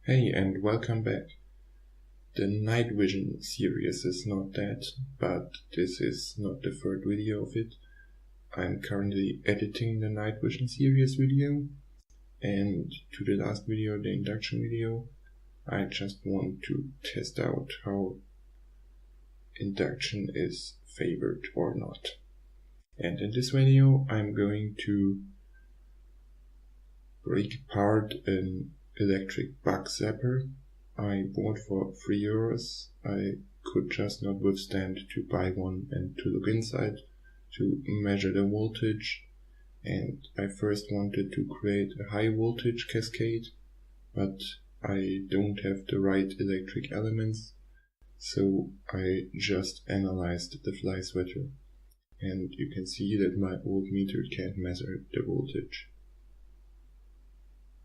Hey, and welcome back. The night vision series is not dead, but this is not the third video of it. I'm currently editing the night vision series video, and to the last video, the induction video, I just want to test out how induction is favored or not. And in this video, I'm going to break apart an electric Bugzapper I bought for €3. I could just not withstand to buy one and to look inside to measure the voltage, and I first wanted to create a high voltage cascade, but I don't have the right electric elements, so I just analyzed the fly sweater, and you can see that my voltmeter can't measure the voltage.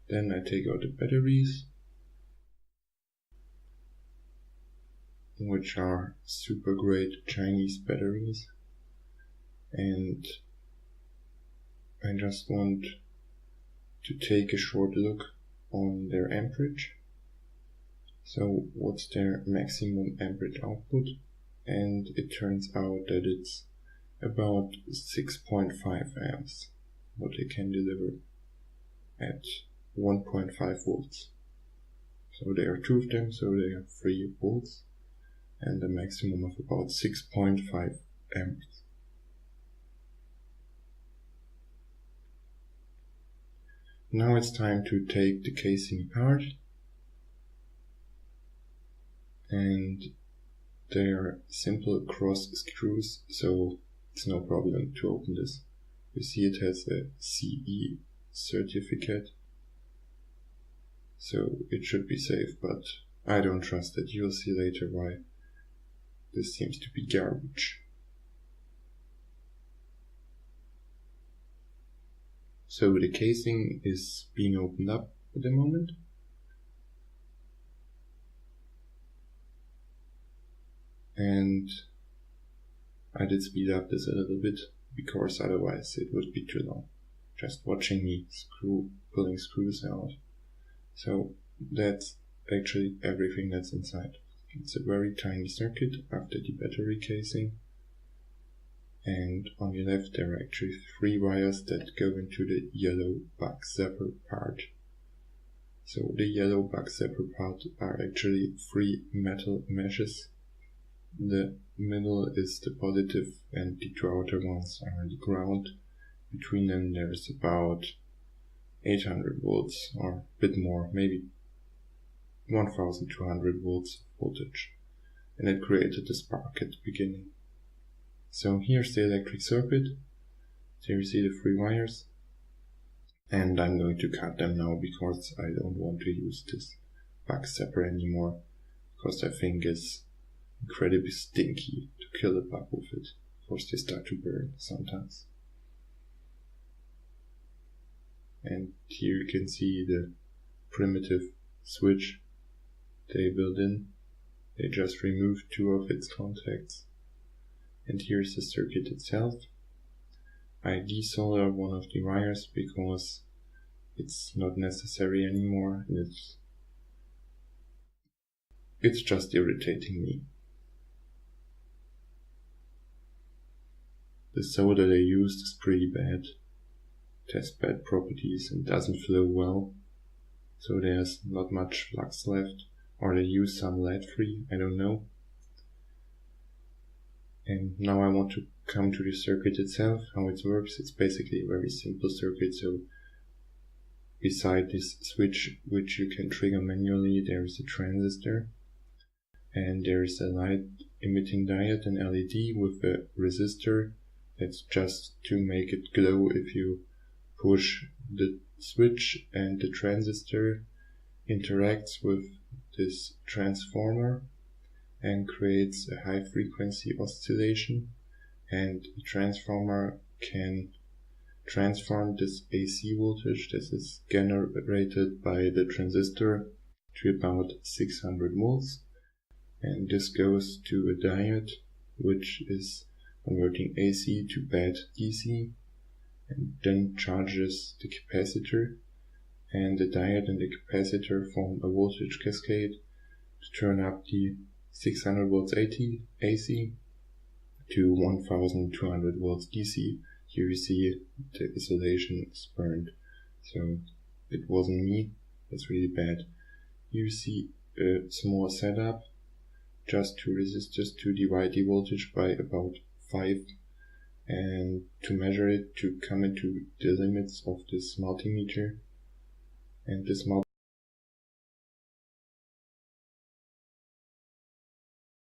Then I take out the batteries, which are super great Chinese batteries, and I just want to take a short look on their amperage. So what's their maximum amperage output? And it turns out that it's about 6.5 amps what they can deliver at 1.5 volts. So there are two of them, so they have 3 volts and a maximum of about 6.5 amps. Now it's time to take the casing apart, and they are simple cross screws, so it's no problem to open this. You see it has a CE certificate, so it should be safe, but I don't trust it. You'll see later why this seems to be garbage. So the casing is being opened up at the moment. And I did speed up this a little bit, because otherwise it would be too long, just watching me pulling screws out. So that's actually everything that's inside. It's a very tiny circuit after the battery casing, and on the left there are actually 3 wires that go into the yellow Bugzapper part. So the yellow Bugzapper part are actually 3 metal meshes. The middle is the positive and the 2 outer ones are the ground. Between them there's about 800 volts or a bit more, maybe 1200 volts voltage, and it created the spark at the beginning. So here's the electric circuit. So you see the 3 wires, and I'm going to cut them now because I don't want to use this Bugzapper anymore, because I think it's incredibly stinky to kill a bug with it. Of course they start to burn sometimes. And here you can see the primitive switch they built in. They just removed 2 of its contacts. And here's the circuit itself. I desoldered one of the wires because it's not necessary anymore, and it's just irritating me. The solder they used is pretty bad. It has bad properties and doesn't flow well, so there's not much flux left, or they use some lead-free, I don't know. And now I want to come to the circuit itself, how it works. It's basically a very simple circuit. So beside this switch, which you can trigger manually, there is a transistor, and there is a light emitting diode, an LED with a resistor. That's just to make it glow if you push the switch, and the transistor interacts with this transformer and creates a high frequency oscillation, and the transformer can transform this AC voltage that is generated by the transistor to about 600 volts, and this goes to a diode which is converting AC to bad DC, and then charges the capacitor, and the diode and the capacitor form a voltage cascade to turn up the 600 volts AC to 1200 volts DC. Here you see the isolation is burned, so it wasn't me, that's really bad. Here you see a small setup, just two resistors to divide the voltage by about 5, and to measure it to come into the limits of this multimeter. And this